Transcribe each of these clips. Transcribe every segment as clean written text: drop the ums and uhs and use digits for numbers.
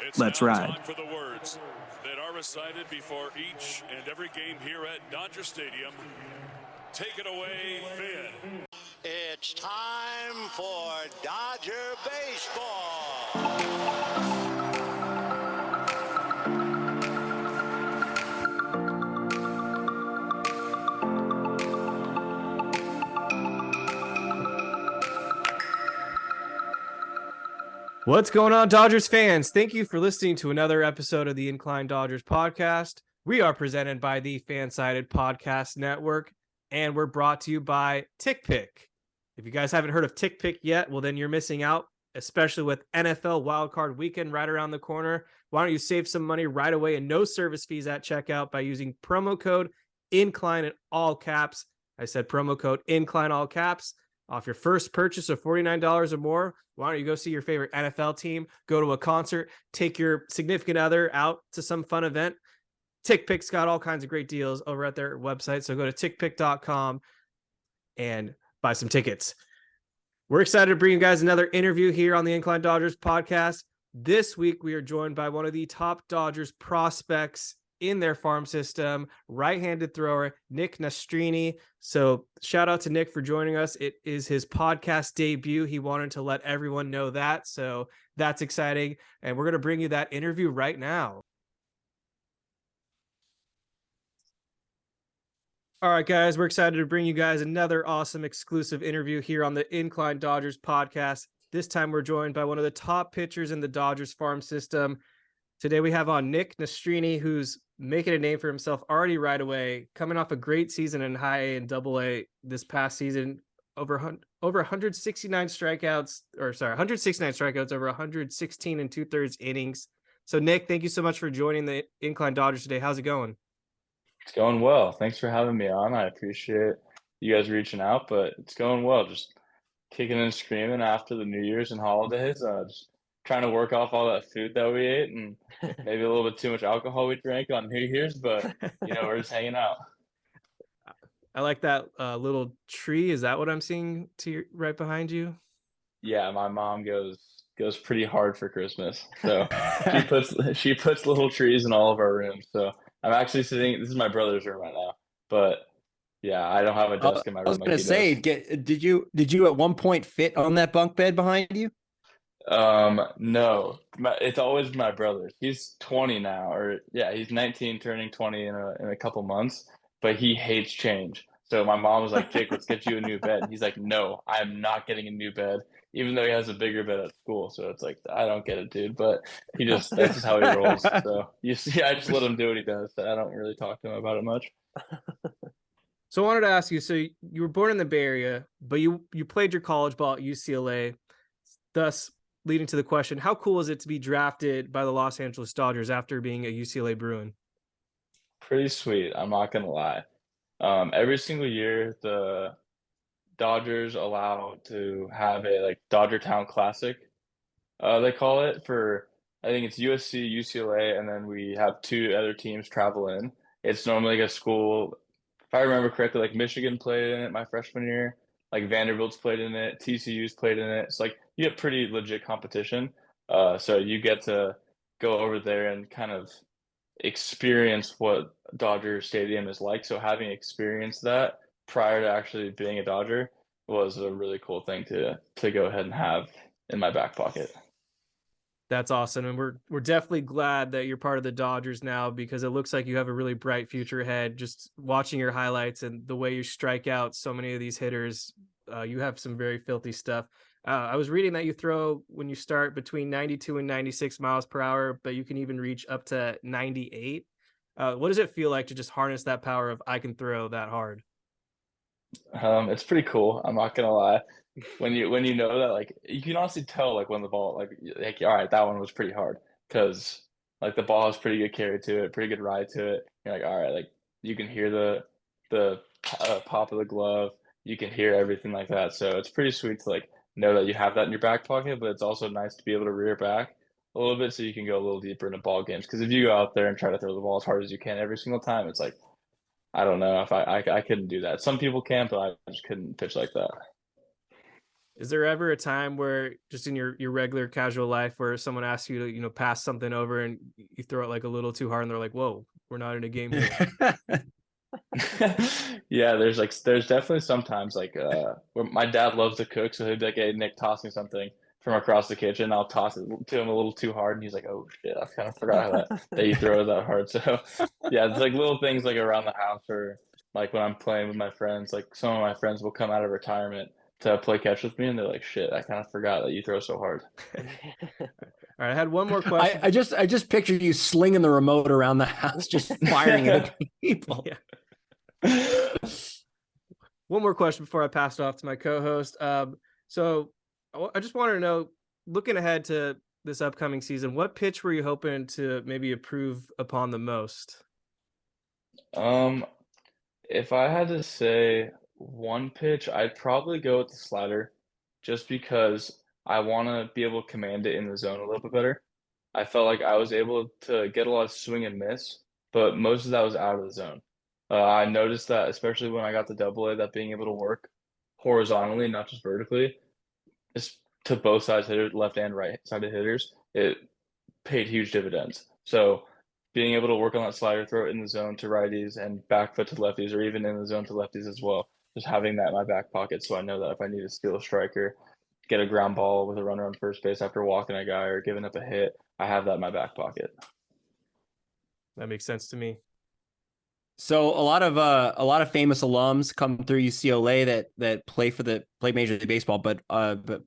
It's Let's now ride. time for the words that are recited before each and every game here at Dodger Stadium. Take it away, Finn. It's time for Dodger baseball. What's going on, Dodgers fans? Thank you for listening to another episode of the Incline Dodgers podcast. We are presented by the Fansided Podcast Network, and we're brought to you by TickPick. If you guys haven't heard of TickPick yet, well, then you're missing out, especially with NFL Wildcard Weekend right around the corner. Why don't you save some money right away and no service fees at checkout by using promo code INCLINE in all caps. I said promo code INCLINE all caps. Off your first purchase of $49 or more, why don't you go see your favorite NFL team, go to a concert, take your significant other out to some fun event? TickPick's got all kinds of great deals over at their website, so go to tickpick.com and buy some tickets. We're excited to bring you guys another interview here on the Incline Dodgers podcast. This week, we are joined by one of the top Dodgers prospects in their farm system, right-handed thrower, Nick Nastrini. So shout out to Nick for joining us. It is his podcast debut. He wanted to let everyone know that. So that's exciting. And we're going to bring you that interview right now. All right, guys, we're excited to bring you guys another awesome exclusive interview here on the Incline Dodgers podcast. This time we're joined by one of the top pitchers in the Dodgers farm system. Today we have on Nick Nastrini, who's making a name for himself already right away, coming off a great season in high A and double A this past season, over 169 strikeouts, 169 strikeouts over 116 and 2/3 innings. So Nick, thank you so much for joining the Incline Dodgers today. How's it going? It's going well. Thanks for having me on. I appreciate you guys reaching out, but it's going well. Just kicking and screaming after the New Year's and holidays. Just trying to work off all that food that we ate and maybe a little bit too much alcohol we drank on New Year's, but we're just hanging out. I like that little tree. Is that what I'm seeing right behind you? Yeah, my mom goes pretty hard for Christmas. So she puts little trees in all of our rooms. So I'm actually sitting. This is my brother's room right now, but yeah, I don't have a desk in my room. I was going to say, did you at one point fit on that bunk bed behind you? No, it's always my brother. He's 20 now, or yeah, he's 19, turning 20 in a couple months, but he hates change. So my mom was like, Jake, let's get you a new bed. And he's like, no, I'm not getting a new bed, even though he has a bigger bed at school. So it's like, I don't get it, dude. But that's just how he rolls. So you see, I just let him do what he does. I don't really talk to him about it much. So I wanted to ask you, so you were born in the Bay Area, but you played your college ball at UCLA, thus leading to the question, how cool is it to be drafted by the Los Angeles Dodgers after being a UCLA Bruin? Pretty sweet. I'm not going to lie. Every single year, the Dodgers allow to have a Dodger Town Classic, they call it, for I think it's USC, UCLA, and then we have two other teams travel in. It's normally like a school, if I remember correctly, like Michigan played in it my freshman year, like Vanderbilt's played in it, TCU's played in it. It's like you get pretty legit competition. So you get to go over there and kind of experience what Dodger Stadium is like. So having experienced that prior to actually being a Dodger was a really cool thing to go ahead and have in my back pocket. That's awesome. And we're definitely glad that you're part of the Dodgers now, because it looks like you have a really bright future ahead. Just watching your highlights and the way you strike out so many of these hitters, you have some very filthy stuff. I was reading that you throw, when you start, between 92 and 96 miles per hour, but you can even reach up to 98. What does it feel like to just harness that power of, I can throw that hard? It's pretty cool. I'm not gonna lie. When you know that, like, you can honestly tell, like, when the ball, like all right, that one was pretty hard, because like the ball has pretty good carry to it, pretty good ride to it. You're like, all right, like you can hear the pop of the glove, you can hear everything like that. So it's pretty sweet to like know that you have that in your back pocket, but it's also nice to be able to rear back a little bit so you can go a little deeper into ball games. Because if you go out there and try to throw the ball as hard as you can every single time, it's like, I don't know if I couldn't do that. Some people can, but I just couldn't pitch like that. Is there ever a time where just in your regular casual life where someone asks you to, pass something over and you throw it like a little too hard and they're like, whoa, we're not in a game here? Yeah, there's definitely sometimes where my dad loves to cook, so he'd be like, "Hey Nick, toss me something from across the kitchen." I'll toss it to him a little too hard, and he's like, "Oh shit, I kind of forgot that you throw it that hard." So yeah, it's like little things like around the house, or like when I'm playing with my friends. Like some of my friends will come out of retirement to play catch with me, and they're like, "Shit, I kind of forgot that you throw so hard." All right, I had one more question. I just pictured you slinging the remote around the house, just firing it at people. Yeah. One more question before I pass it off to my co-host. So I just wanted to know, looking ahead to this upcoming season, what pitch were you hoping to maybe improve upon the most? If I had to say one pitch, I'd probably go with the slider, just because I want to be able to command it in the zone a little bit better. I felt like I was able to get a lot of swing and miss, but most of that was out of the zone. I noticed that, especially when I got to double A, that being able to work horizontally, not just vertically, is to both sides hitters, left and right sided hitters, it paid huge dividends. So being able to work on that slider, throw it in the zone to righties and back foot to lefties, or even in the zone to lefties as well, just having that in my back pocket, so I know that if I need to steal a striker, get a ground ball with a runner on first base after walking a guy or giving up a hit, I have that in my back pocket. That makes sense to me. So a lot of famous alums come through UCLA that play Major League Baseball, but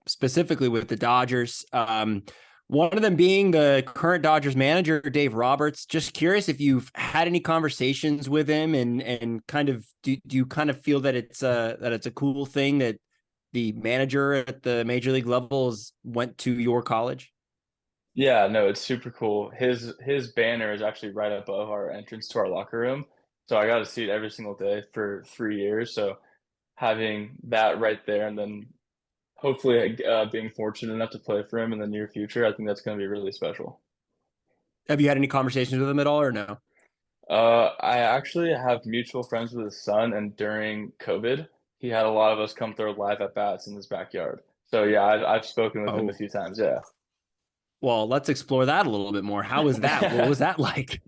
specifically with the Dodgers. One of them being the current Dodgers manager, Dave Roberts. Just curious if you've had any conversations with him, and kind of do you kind of feel that it's a cool thing that the manager at the Major League levels went to your college? Yeah, no, it's super cool. His banner is actually right above our entrance to our locker room. So I got to see it every single day for 3 years. So having that right there, and then hopefully being fortunate enough to play for him in the near future, I think that's going to be really special. Have you had any conversations with him at all, or no? I actually have mutual friends with his son, and during COVID, he had a lot of us come throw live at bats in his backyard. So yeah, I've spoken with him a few times. Yeah. Well, let's explore that a little bit more. How was that? What was that like?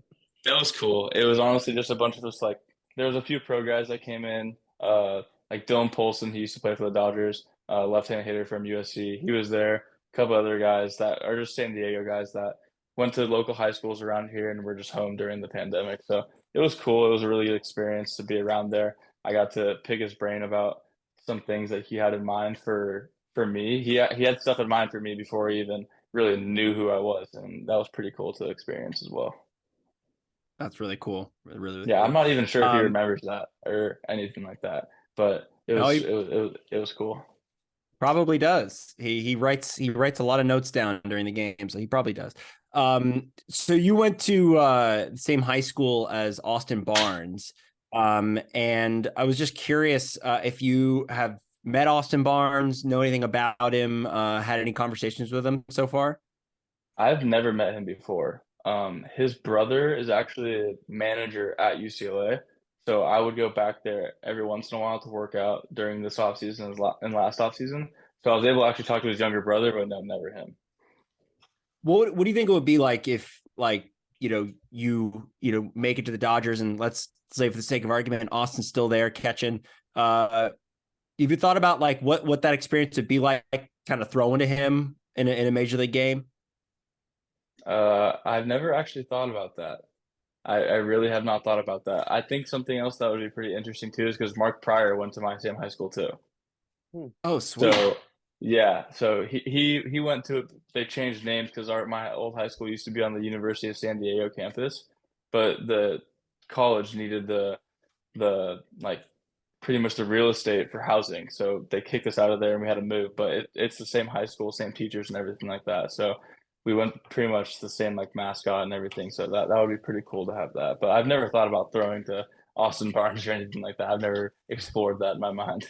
That was cool. It was honestly just a bunch of us, like, there was a few pro guys that came in, like Dylan Polson, he used to play for the Dodgers, left-handed hitter from USC. He was there. A couple other guys that are just San Diego guys that went to local high schools around here and were just home during the pandemic. So it was cool. It was a really good experience to be around there. I got to pick his brain about some things that he had in mind for me. He had stuff in mind for me before he even really knew who I was, and that was pretty cool to experience as well. That's really cool. Really Yeah, cool. I'm not even sure if he remembers that or anything like that, but it was cool. Probably does. He writes a lot of notes down during the game, so he probably does. So you went to the same high school as Austin Barnes, and I was just curious if you have met Austin Barnes, know anything about him, had any conversations with him so far? I've never met him before. His brother is actually a manager at UCLA, so I would go back there every once in a while to work out during this off season and last off season. So I was able to actually talk to his younger brother, but no, never him. What do you think it would be like if, like, you make it to the Dodgers, and let's say, for the sake of argument, Austin's still there catching. Have you thought about like what that experience would be like, kind of throwing to him in a major league game? I've never actually thought about that. I really have not thought about that. I think something else that would be pretty interesting too is because Mark Pryor went to my same high school too. Oh, sweet. So yeah, so he went to, they changed names because my old high school used to be on the University of San Diego campus, but the college needed the like pretty much the real estate for housing, so they kicked us out of there and we had to move. But it's the same high school, same teachers and everything like that. So we went pretty much the same like mascot and everything. So that would be pretty cool to have that. But I've never thought about throwing to Austin Barnes or anything like that. I've never explored that in my mind.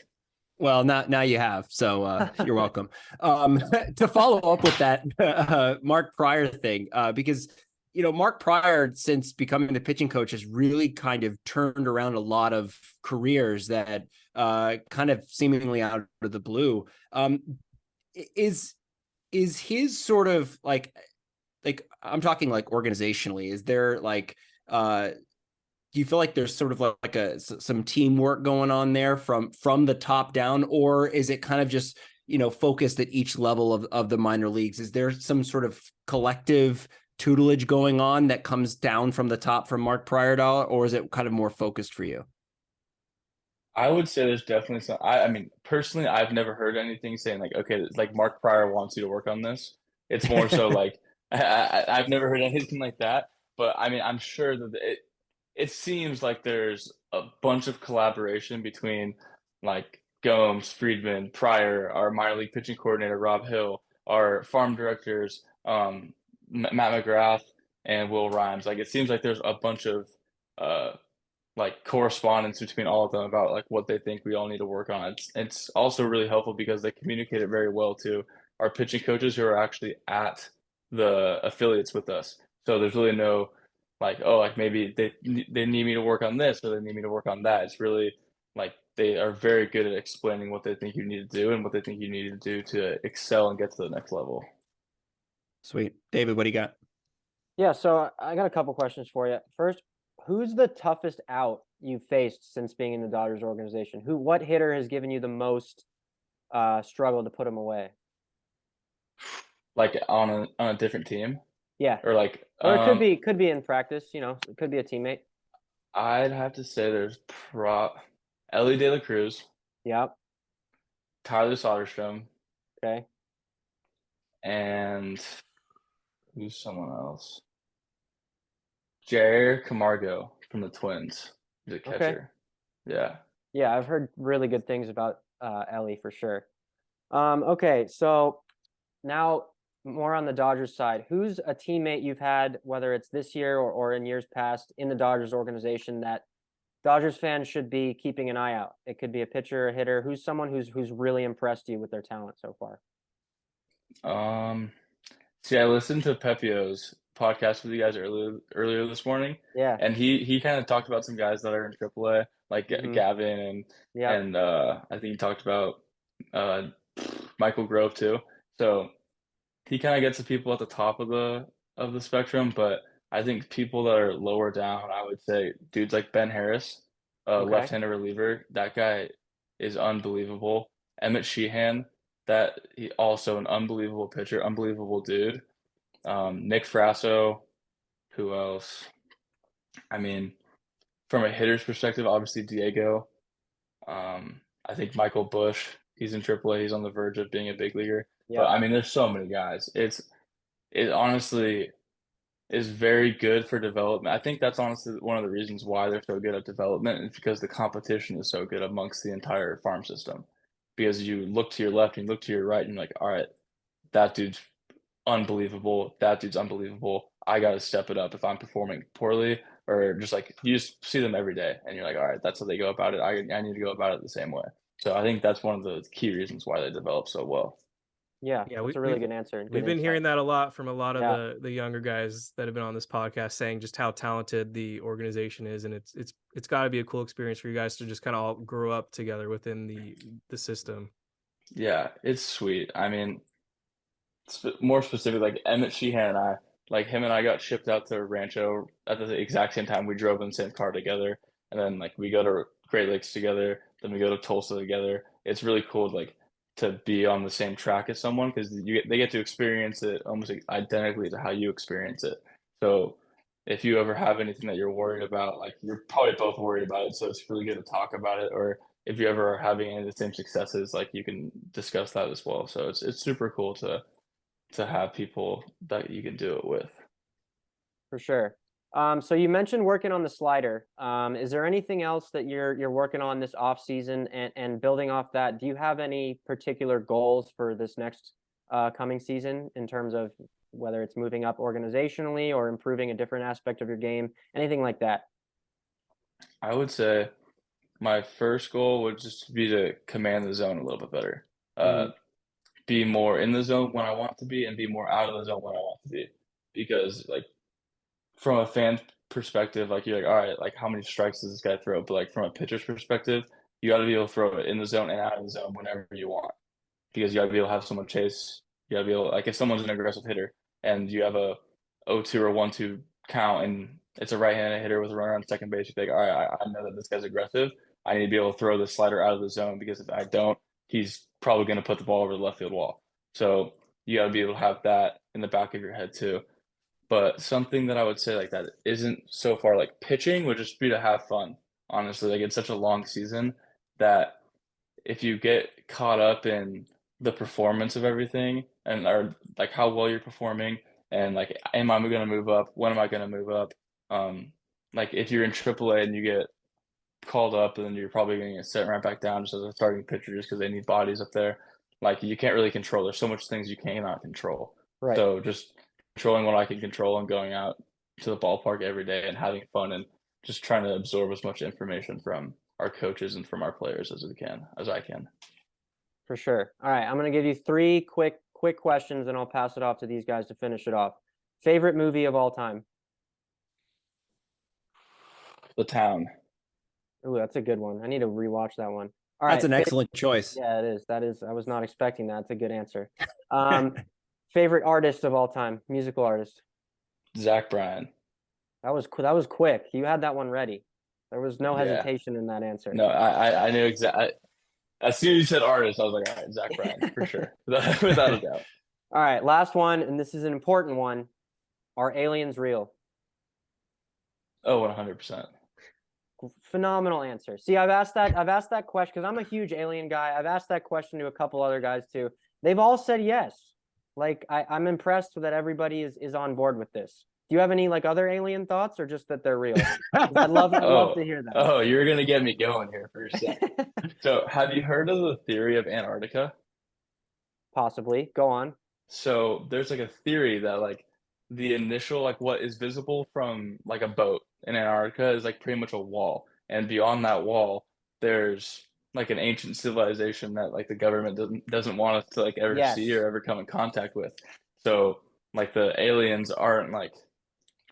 Well, now you have, so you're welcome. To follow up with that Mark Pryor thing, because Mark Pryor, since becoming the pitching coach, has really kind of turned around a lot of careers that kind of seemingly out of the blue. Is his sort of like I'm talking like organizationally, is there like do you feel like there's sort of like some teamwork going on there from the top down, or is it kind of just focused at each level of the minor leagues? Is there some sort of collective tutelage going on that comes down from the top from Mark Pryor, or is it kind of more focused for you? I would say there's definitely some. I mean, personally, I've never heard anything saying like, okay, it's like Mark Pryor wants you to work on this. It's more so like I've never heard anything like that. But I mean, I'm sure that it seems like there's a bunch of collaboration between like Gomes, Friedman, Pryor, our minor league pitching coordinator Rob Hill, our farm directors, Matt McGrath, and Will Rhymes. Like it seems like there's a bunch of uh, like correspondence between all of them about like what they think we all need to work on. It's also really helpful because they communicate it very well to our pitching coaches who are actually at the affiliates with us. So there's really no like, oh, like maybe they need me to work on this or they need me to work on that. It's really like they are very good at explaining what they think you need to do and what they think you need to do to excel and get to the next level. Sweet. David, what do you got? Yeah, so I got a couple questions for you. First, who's the toughest out you've faced since being in the Dodgers organization? What hitter has given you the most struggle to put him away? Like on a different team Yeah. or like Or it could be in practice, it could be a teammate. I'd have to say there's Ellie De La Cruz, Yep. Tyler Soderstrom, Okay. and who's someone else? Jair Camargo from the Twins. He's a Okay. catcher. Yeah. Yeah, I've heard really good things about Ellie for sure. Okay, so now more on the Dodgers side. Who's a teammate you've had, whether it's this year or in years past, in the Dodgers organization that Dodgers fans should be keeping an eye out? It could be a pitcher, a hitter. Who's someone who's really impressed you with their talent so far? See, I listened to Pepio's podcast with you guys earlier this morning, Yeah. and he kind of talked about some guys that are in AAA, like Mhm. Gavin and Yeah. I think he talked about uh Michael Grove too. So he kind of gets the people at the top of the spectrum, but I think people that are lower down, I would say dudes like Ben Harris, Okay. left-handed reliever, that guy is unbelievable. Emmett Sheehan, that he also an unbelievable pitcher, unbelievable dude. Nick Frasso, who else? I mean, from a hitter's perspective, obviously Diego. I think Michael Bush, he's in AAA, he's on the verge of being a big leaguer. But Yeah. I mean, there's so many guys. It honestly is very good for development. I think that's honestly one of the reasons why they're so good at development is because the competition is so good amongst the entire farm system. Because you look to your left and you look to your right and you're like, all right, that dude's unbelievable. That dude's unbelievable. I got to step it up if I'm performing poorly or just like you just see them every day and you're like, all right, that's how they go about it. I need to go about it the same way. So I think that's one of the key reasons why they develop so well. Yeah. Yeah, That's a really good answer. And we've good been insight. hearing that a lot from a lot of Yeah. the younger guys that have been on this podcast, saying just how talented the organization is, and it's got to be a cool experience for you guys to just kind of all grow up together within the system. Yeah, it's sweet. I mean, more specific, like Emmett Sheehan and I, like him and I got shipped out to Rancho at the exact same time. We drove in the same car together, and then like we go to Great Lakes together. Then we go to Tulsa together. It's really cool, like to be on the same track as someone because they get to experience it almost identically to how you experience it. So if you ever have anything that you're worried about, like you're probably both worried about it, so it's really good to talk about it. Or if you ever are having any of the same successes, like you can discuss that as well. So it's super cool to have people that you can do it with. For sure. So you mentioned working on the slider. Is there anything else that you're working on this off season and building off that? Do you have any particular goals for this next coming season in terms of whether it's moving up organizationally or improving a different aspect of your game, anything like that? I would say my first goal would just be to command the zone a little bit better. Mhm. Be more in the zone when I want to be and be more out of the zone when I want to be. Because like from a fan perspective, like you're like, all right, like how many strikes does this guy throw? But like from a pitcher's perspective, you got to be able to throw it in the zone and out of the zone whenever you want, because you got to be able to have someone chase. You got to be able, like if someone's an aggressive hitter and you have a 0-2 or 1-2 count and it's a right-handed hitter with a runner on second base, you think, all right, I know that this guy's aggressive. I need to be able to throw this slider out of the zone, because if I don't, he's probably going to put the ball over the left field wall. So you got to be able to have that in the back of your head too. But something that I would say like that isn't so far like pitching would just be to have fun. Honestly, like it's such a long season that if you get caught up in the performance of everything and or like how well you're performing and like am I going to move up? When am I going to move up? Like if you're in AAA and you get called up, and then you're probably going to get sent right back down just as a starting pitcher just because they need bodies up there. Like you can't really control. There's so much things you cannot control. Right. So just controlling what I can control and going out to the ballpark every day and having fun and just trying to absorb as much information from our coaches and from our players as I can. For sure. All right, I'm going to give you 3 quick questions, and I'll pass it off to these guys to finish it off. Favorite movie of all time? The Town. Ooh, that's a good one. I need to rewatch that one. All That's right. an excellent choice. Yeah, it is. That is. I was not expecting that. It's a good answer. Favorite artist of all time? Musical artist? Zach Bryan. That was quick. You had that one ready. There was no hesitation in that answer. No, I knew exactly. As soon as you said artist, I was like, all right, Zach Bryan for sure, without a doubt. All right, last one, and this is an important one. Are aliens real? Oh, 100%. Phenomenal answer. See, I've asked that question because I'm a huge alien guy. I've asked that question to a couple other guys too. They've all said yes. Like I'm impressed that everybody is on board with this. Do you have any like other alien thoughts, or just that they're real? I'd love to hear that. Oh, you're gonna get me going here for a second. So, have you heard of the theory of Antarctica? Possibly. Go on. So there's like a theory that like the initial like what is visible from like a boat in Antarctica is like pretty much a wall, and beyond that wall there's like an ancient civilization that like the government doesn't want us to like ever see or ever come in contact with. So like the aliens aren't like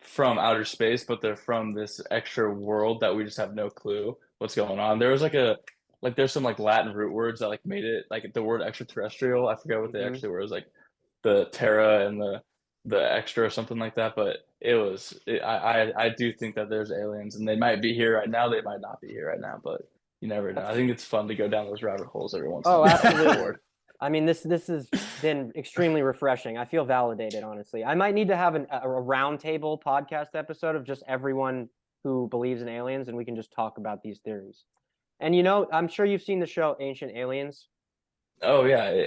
from outer space, but they're from this extra world that we just have no clue what's going on. There was there's some like Latin root words that like made it like the word extraterrestrial. I forget what they actually were. It was like the terra and the extra or something like that. But I do think that there's aliens, and they might be here right now. They might not be here right now, but you never know. I think it's fun to go down those rabbit holes every once in a while. Absolutely. I mean, this has been extremely refreshing. I feel validated, honestly. I might need to have a roundtable podcast episode of just everyone who believes in aliens, and we can just talk about these theories. And I'm sure you've seen the show Ancient Aliens. Oh yeah,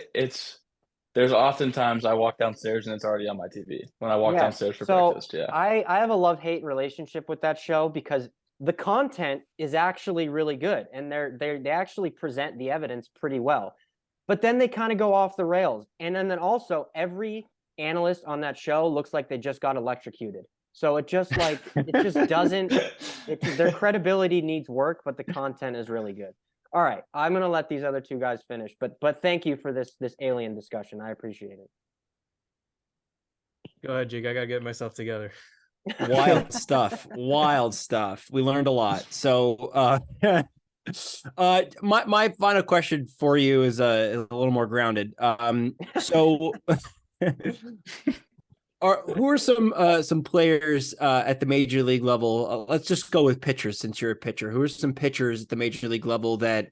there's oftentimes I walk downstairs and it's already on my TV when I walk downstairs for breakfast. Yeah, I have a love-hate relationship with that show because the content is actually really good, and they actually present the evidence pretty well. But then they kind of go off the rails. And then also every analyst on that show looks like they just got electrocuted. So it just doesn't, their credibility needs work, but the content is really good. All right. I'm going to let these other 2 guys finish, but thank you for this alien discussion. I appreciate it. Go ahead, Jake. I got to get myself together. Wild stuff. We learned a lot. So, my final question for you is a little more grounded. So who are some players at the major league level? Let's just go with pitchers since you're a pitcher. Who are some pitchers at the major league level that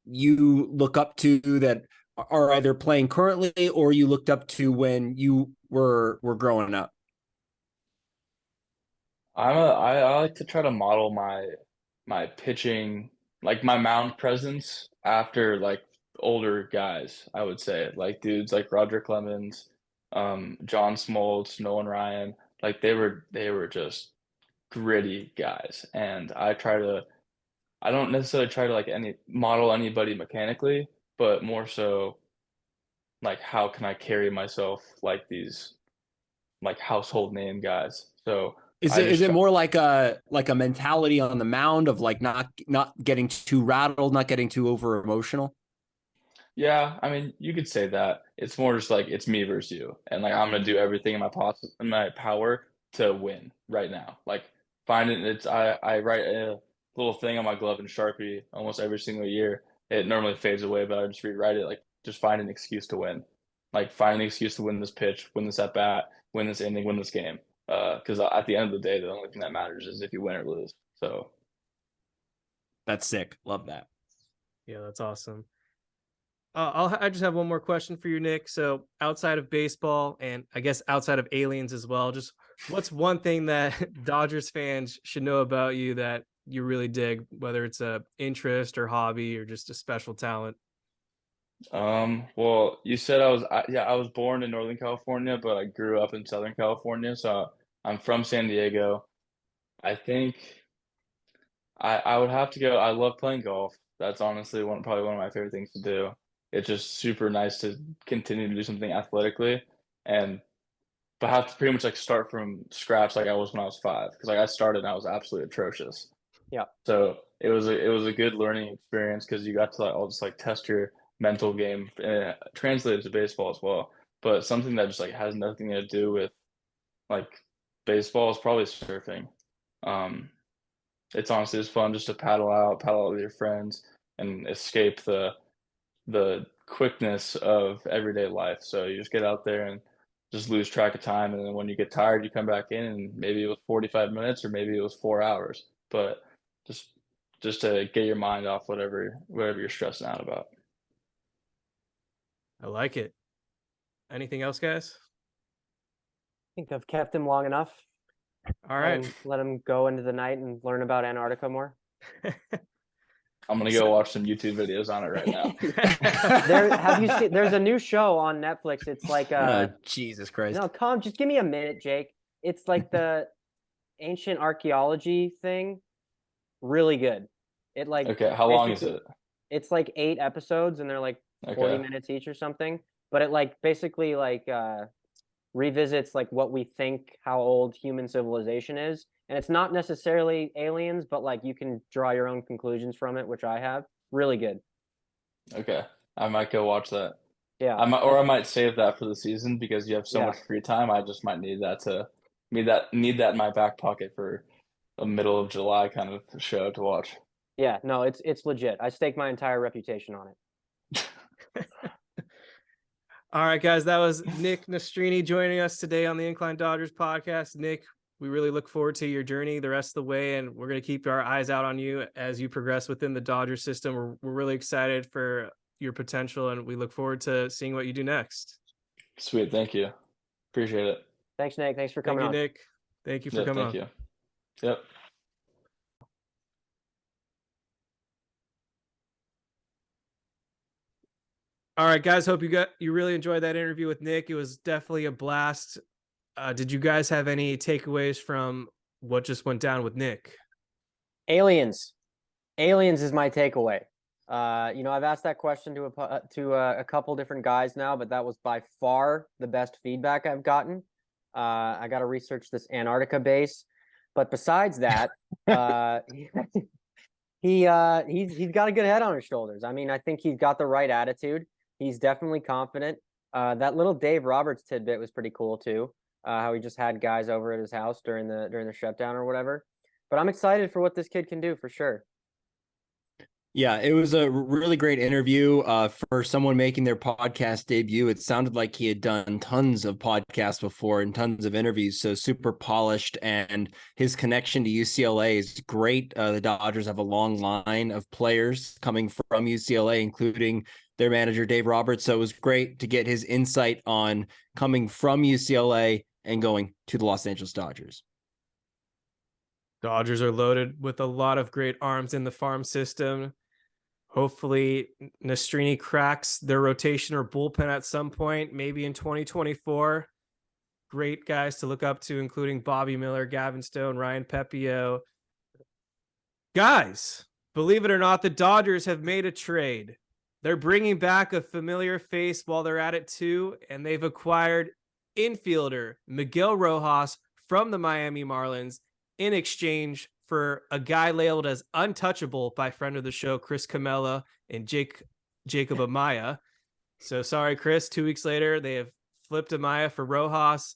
you look up to that are either playing currently or you looked up to when you were growing up? I like to try to model my pitching, like my mound presence after like older guys, I would say, like dudes like Roger Clemens, John Smoltz, Nolan Ryan, like they were just gritty guys. And I don't necessarily try to like model anybody mechanically, but more so like how can I carry myself like these like household name guys. So is it more like a mentality on the mound of like not getting too rattled, not getting too over emotional? Yeah, I mean, you could say that. It's more just like it's me versus you, and like I'm gonna do everything in my power to win right now. Like finding it's I write a little thing on my glove in Sharpie almost every single year. It normally fades away, but I just rewrite it like just find an excuse to win. Like find an excuse to win this pitch, win this at bat, win this inning, win this game. Because at the end of the day, the only thing that matters is if you win or lose. So That's sick. Love that. Yeah, that's awesome. I just have one more question for you, Nick. So outside of baseball and I guess outside of aliens as well, just what's one thing that Dodgers fans should know about you that you really dig, whether it's a interest or hobby or just a special talent? Well, you said I was born in Northern California, but I grew up in Southern California, so I'm from San Diego. I think I would have to go. I love playing golf. That's honestly probably one of my favorite things to do. It's just super nice to continue to do something athletically, and but have to pretty much like start from scratch like I was when I was 5 because like I started and I was absolutely atrocious. Yeah. So it was a good learning experience because you got to like all just like test your mental game and translate it to baseball as well. But something that just like has nothing to do with like baseball is probably surfing. Um, it's honestly just fun just to paddle out with your friends and escape the quickness of everyday life. So you just get out there and just lose track of time. And then when you get tired, you come back in and maybe it was 45 minutes or maybe it was 4 hours. But just just to get your mind off whatever you're stressing out about. I like it. Anything else, guys? I think I've kept him long enough. All right. Let him go into the night and learn about Antarctica more. I'm gonna go watch some YouTube videos on it right now. Have you seen? There's a new show on Netflix. It's like Jesus Christ. no, just give me a minute, Jake. It's like the ancient archaeology thing. Really good. It like Okay, how long is it? It's like 8 episodes and they're like 40 Okay. minutes each or something. But it like basically like revisits like what we think how old human civilization is. And it's not necessarily aliens, but like you can draw your own conclusions from it, which I have. Really good. Okay. I might go watch that. Yeah. I might save that for the season because you have so Yeah. much free time. I just might need that in my back pocket for a middle of July kind of show to watch. Yeah, no, it's legit. I stake my entire reputation on it. All right, guys, that was Nick Nastrini joining us today on the Incline Dodgers podcast. Nick, we really look forward to your journey the rest of the way, and we're going to keep our eyes out on you as you progress within the Dodgers system. We're really excited for your potential, and we look forward to seeing what you do next. Sweet, thank you. Appreciate it. Thanks, Nick. Thanks for coming Thank you, on. Nick. Thank you for Yep, coming thank on. you. Yep. All right, guys. Hope you really enjoyed that interview with Nick. It was definitely a blast. Did you guys have any takeaways from what just went down with Nick? Aliens. Aliens is my takeaway. I've asked that question to a couple different guys now, but that was by far the best feedback I've gotten. I got to research this Antarctica base, but besides that, he's got a good head on his shoulders. I mean, I think he's got the right attitude. He's definitely confident. That little Dave Roberts tidbit was pretty cool too. How he just had guys over at his house during the shutdown or whatever. But I'm excited for what this kid can do for sure. Yeah, it was a really great interview for someone making their podcast debut. It sounded like he had done tons of podcasts before and tons of interviews, so super polished, and his connection to UCLA is great. The Dodgers have a long line of players coming from UCLA, including their manager, Dave Roberts, so it was great to get his insight on coming from UCLA and going to the Los Angeles Dodgers. Dodgers are loaded with a lot of great arms in the farm system. Hopefully Nastrini cracks their rotation or bullpen at some point, maybe in 2024. Great guys to look up to, including Bobby Miller, Gavin Stone, Ryan Pepio. Guys, believe it or not, the Dodgers have made a trade. They're bringing back a familiar face while they're at it too, and they've acquired infielder Miguel Rojas from the Miami Marlins in exchange for a guy labeled as untouchable by friend of the show, Chris Camella and Jacob Amaya. So sorry, Chris, 2 weeks later, they have flipped Amaya for Rojas.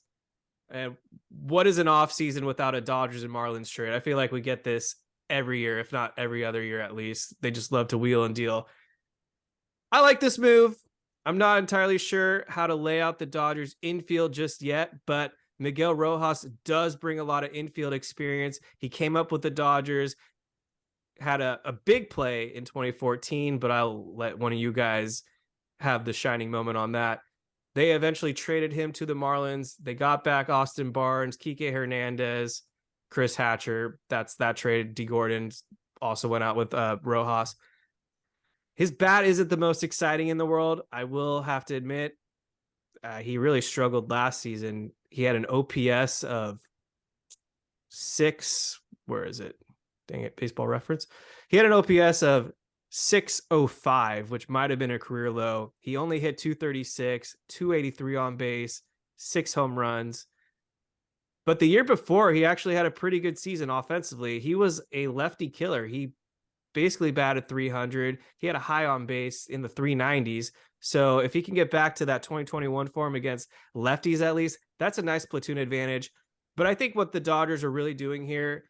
And what is an off season without a Dodgers and Marlins trade? I feel like we get this every year, if not every other year at least. They just love to wheel and deal. I like this move. I'm not entirely sure how to lay out the Dodgers infield just yet, but Miguel Rojas does bring a lot of infield experience. He came up with the Dodgers, had a big play in 2014, but I'll let one of you guys have the shining moment on that. They eventually traded him to the Marlins. They got back Austin Barnes, Kike Hernandez, Chris Hatcher. That's that trade. D. Gordon also went out with Rojas. His bat isn't the most exciting in the world. I will have to admit, he really struggled last season. He had an OPS of 6. Where is it? Dang it, Baseball Reference. He had an OPS of 605, which might have been a career low. He only hit 236, 283 on base, 6 home runs. But the year before, he actually had a pretty good season offensively. He was a lefty killer. He basically batted 300. He had a high on base in the 390s. So if he can get back to that 2021 form against lefties, at least, that's a nice platoon advantage. But I think what the Dodgers are really doing here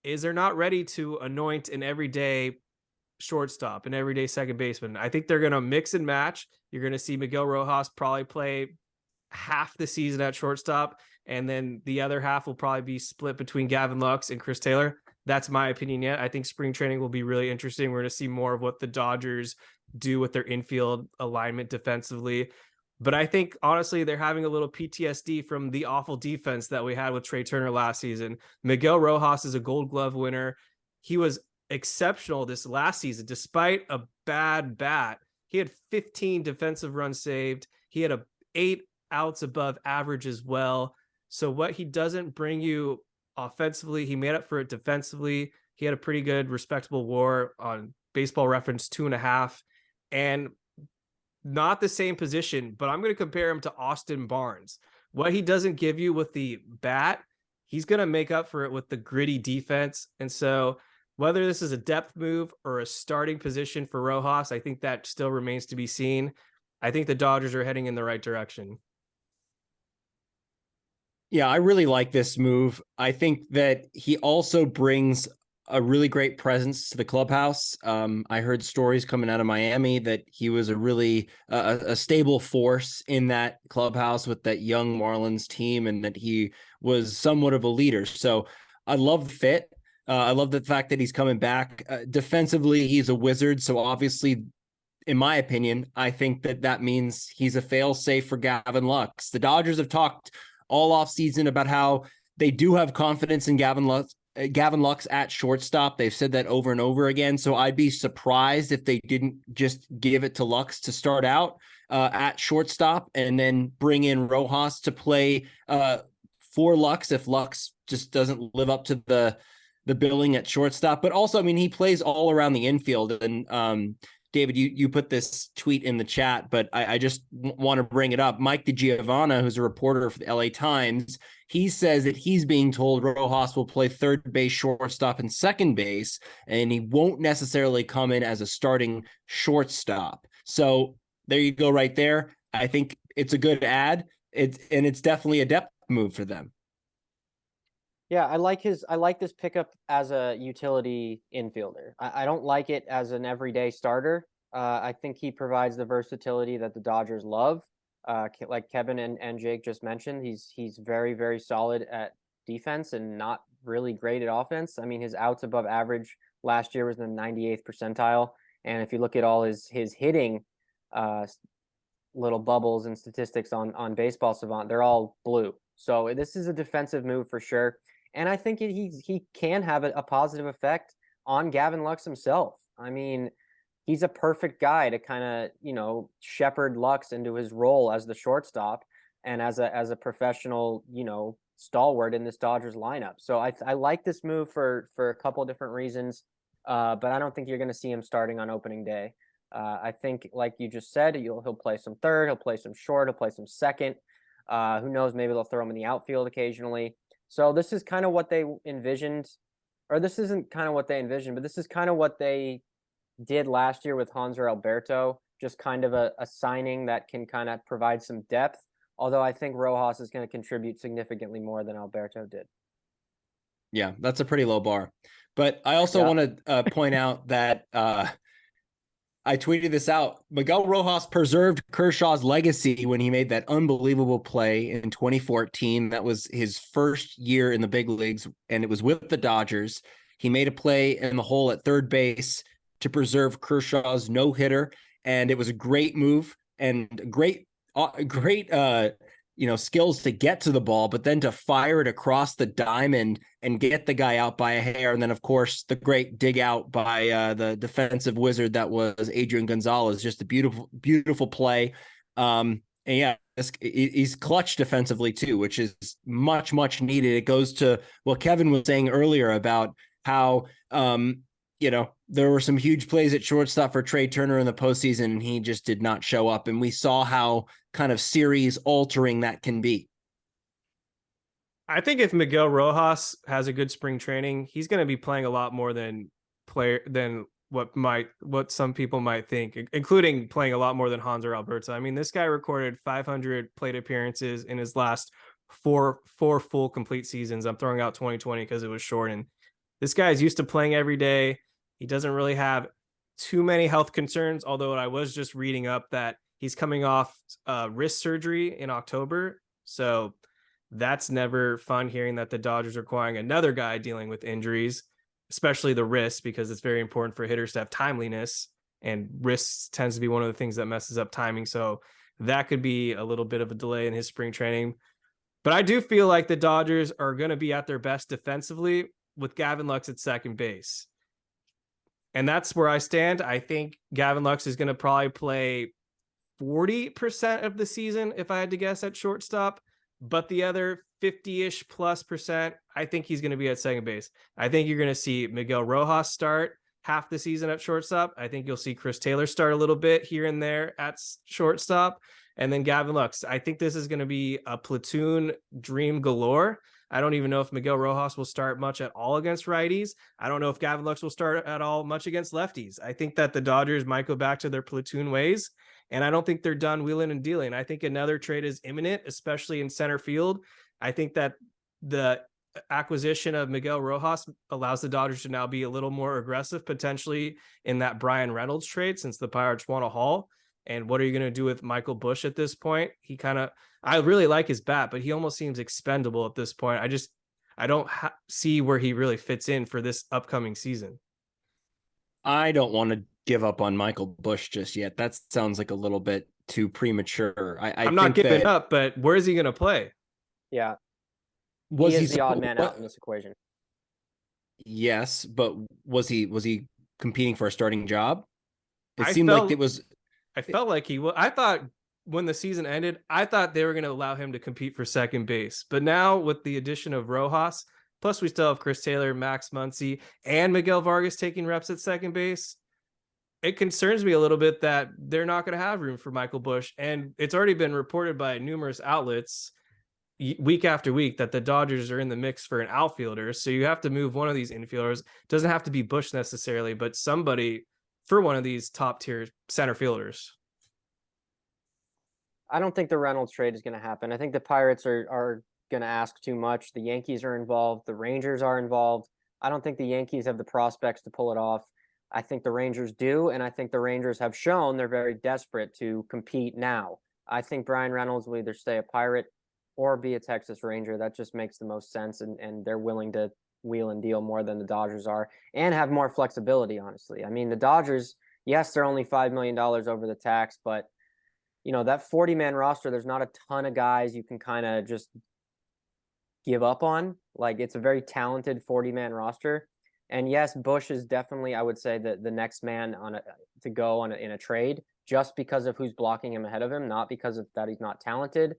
is they're not ready to anoint an everyday shortstop, an everyday second baseman. I think they're going to mix and match. You're going to see Miguel Rojas probably play half the season at shortstop, and then the other half will probably be split between Gavin Lux and Chris Taylor. That's my opinion yet. I think spring training will be really interesting. We're going to see more of what the Dodgers do with their infield alignment defensively. But I think, honestly, they're having a little PTSD from the awful defense that we had with Trey Turner last season. Miguel Rojas is a Gold Glove winner. He was exceptional this last season, despite a bad bat. He had 15 defensive runs saved. He had 8 outs above average as well. So what he doesn't bring you offensively, he made up for it defensively. He had a pretty good, respectable WAR on Baseball Reference 2.5, and not the same position, but I'm going to compare him to Austin Barnes. What he doesn't give you with the bat, he's going to make up for it with the gritty defense. And so whether this is a depth move or a starting position for Rojas, I think that still remains to be seen. I think the Dodgers are heading in the right direction. Yeah, I really like this move. I think that he also brings a really great presence to the clubhouse. I heard stories coming out of Miami that he was a really a stable force in that clubhouse with that young Marlins team, and that he was somewhat of a leader. So I love the fit. I love the fact that he's coming back. Defensively, he's a wizard. So obviously, in my opinion, I think that means he's a fail-safe for Gavin Lux. The Dodgers have talked all offseason about how they do have confidence in Gavin Lux at shortstop. They've said that over and over again. So I'd be surprised if they didn't just give it to Lux to start out at shortstop, and then bring in Rojas to play for Lux if Lux just doesn't live up to the billing at shortstop. But also, I mean, he plays all around the infield. And David, you put this tweet in the chat, but I just want to bring it up. Mike DiGiovanna, who's a reporter for the LA Times, he says that he's being told Rojas will play third base, shortstop, and second base, and he won't necessarily come in as a starting shortstop. So there you go right there. I think it's a good ad. It's definitely a depth move for them. Yeah, I like this pickup as a utility infielder. I don't like it as an everyday starter. I think he provides the versatility that the Dodgers love. Like Kevin and Jake just mentioned, he's very, very solid at defense and not really great at offense. I mean, his outs above average last year was in the 98th percentile. And if you look at all his hitting little bubbles and statistics on Baseball Savant, they're all blue. So this is a defensive move for sure. And I think he can have a positive effect on Gavin Lux himself. I mean, he's a perfect guy to kind of, shepherd Lux into his role as the shortstop and as a professional, stalwart in this Dodgers lineup. So I like this move for a couple of different reasons, but I don't think you're going to see him starting on opening day. I think, like you just said, he'll play some third, he'll play some short, he'll play some second. Who knows? Maybe they'll throw him in the outfield occasionally. So this is kind of what they envisioned, or this isn't kind of what they envisioned, but this is kind of what they did last year with Hanser Alberto, just kind of a signing that can kind of provide some depth Although I think Rojas is going to contribute significantly more than Alberto did. Yeah, that's a pretty low bar. But I also want to point out that I tweeted this out. Miguel Rojas preserved Kershaw's legacy when he made that unbelievable play in 2014. That was his first year in the big leagues, and it was with the Dodgers. He made a play in the hole at third base to preserve Kershaw's no-hitter, and it was a great move and great skills to get to the ball, but then to fire it across the diamond and get the guy out by a hair. And then, of course, the great dig out by the defensive wizard that was Adrian Gonzalez. Just a beautiful, beautiful play. And yeah, he's clutch defensively too, which is much, much needed. It goes to what Kevin was saying earlier about how, there were some huge plays at shortstop for Trey Turner in the postseason, and he just did not show up. And we saw how kind of series altering that can be. I think if Miguel Rojas has a good spring training, he's going to be playing a lot more than what some people might think, including playing a lot more than Hans or Alberto. I mean, this guy recorded 500 plate appearances in his last four full complete seasons. I'm throwing out 2020 because it was short, and this guy is used to playing every day. He doesn't really have too many health concerns, although I was just reading up that he's coming off wrist surgery in October. So that's never fun, hearing that the Dodgers are acquiring another guy dealing with injuries, especially the wrist, because it's very important for hitters to have timeliness, and wrists tends to be one of the things that messes up timing. So that could be a little bit of a delay in his spring training. But I do feel like the Dodgers are going to be at their best defensively with Gavin Lux at second base. And that's where I stand. I think Gavin Lux is going to probably play 40% of the season, if I had to guess, at shortstop. But the other 50-ish plus percent, I think he's going to be at second base. I think you're going to see Miguel Rojas start half the season at shortstop. I think you'll see Chris Taylor start a little bit here and there at shortstop. And then Gavin Lux. I think this is going to be a platoon dream galore. I don't even know if Miguel Rojas will start much at all against righties. I don't know if Gavin Lux will start at all much against lefties. I think that the Dodgers might go back to their platoon ways, and I don't think they're done wheeling and dealing. I think another trade is imminent, especially in center field. I think that the acquisition of Miguel Rojas allows the Dodgers to now be a little more aggressive, potentially in that Bryan Reynolds trade, since the Pirates want a haul. And what are you going to do with Michael Busch at this point? I really like his bat, but he almost seems expendable at this point. I don't see where he really fits in for this upcoming season. I don't want to give up on Michael Busch just yet. That sounds like a little bit too premature. I'm not giving up, but where is he going to play? Yeah. Was he the odd man out in this equation? Yes, but was he competing for a starting job? I felt like he was. I thought when the season ended, I thought they were going to allow him to compete for second base. But now with the addition of Rojas, plus we still have Chris Taylor, Max Muncy, and Miguel Vargas taking reps at second base, it concerns me a little bit that they're not going to have room for Michael Busch. And it's already been reported by numerous outlets week after week that the Dodgers are in the mix for an outfielder. So you have to move one of these infielders. It doesn't have to be Busch necessarily, but somebody for one of these top tier center fielders. I don't think the Reynolds trade is going to happen. I think the Pirates are going to ask too much. The Yankees are involved. The Rangers are involved. I don't think the Yankees have the prospects to pull it off. I think the Rangers do, and I think the Rangers have shown they're very desperate to compete now. I think Bryan Reynolds will either stay a Pirate or be a Texas Ranger. That just makes the most sense, and they're willing to wheel and deal more than the Dodgers are and have more flexibility, honestly. I mean, the Dodgers, yes, they're only $5 million over the tax, but that 40-man roster, there's not a ton of guys you can kind of just give up on. Like, it's a very talented 40-man roster. And yes, Busch is definitely, I would say, the next man to go in a trade, just because of who's blocking him ahead of him, not because of that he's not talented.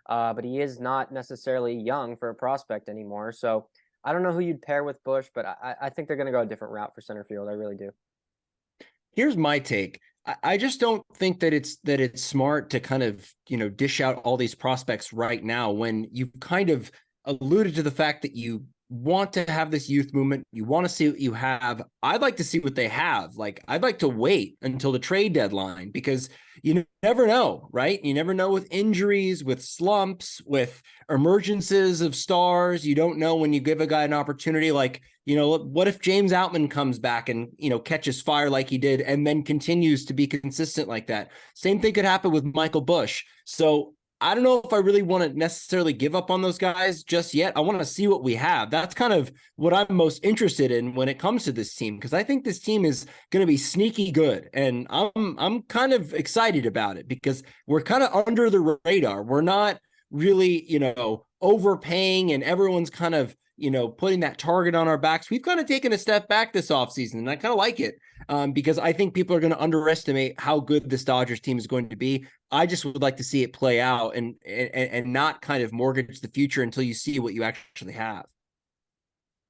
But he is not necessarily young for a prospect anymore. So I don't know who you'd pair with Busch, but I think they're going to go a different route for center field. I really do. Here's my take. I just don't think that it's smart to kind of, dish out all these prospects right now when you've kind of alluded to the fact that you want to have this youth movement. You want to see what you have. I'd like to see what they have. Like, I'd like to wait until the trade deadline because you never know, right? You never know with injuries, with slumps, with emergences of stars. You don't know when you give a guy an opportunity. Like, what if James Outman comes back and, catches fire like he did and then continues to be consistent like that? Same thing could happen with Michael Busch. So I don't know if I really want to necessarily give up on those guys just yet. I want to see what we have. That's kind of what I'm most interested in when it comes to this team, because I think this team is going to be sneaky good, and I'm kind of excited about it because we're kind of under the radar. We're not really, overpaying, and everyone's kind of, putting that target on our backs. We've kind of taken a step back this offseason, and I kind of like it because I think people are going to underestimate how good this Dodgers team is going to be. I just would like to see it play out and not kind of mortgage the future until you see what you actually have.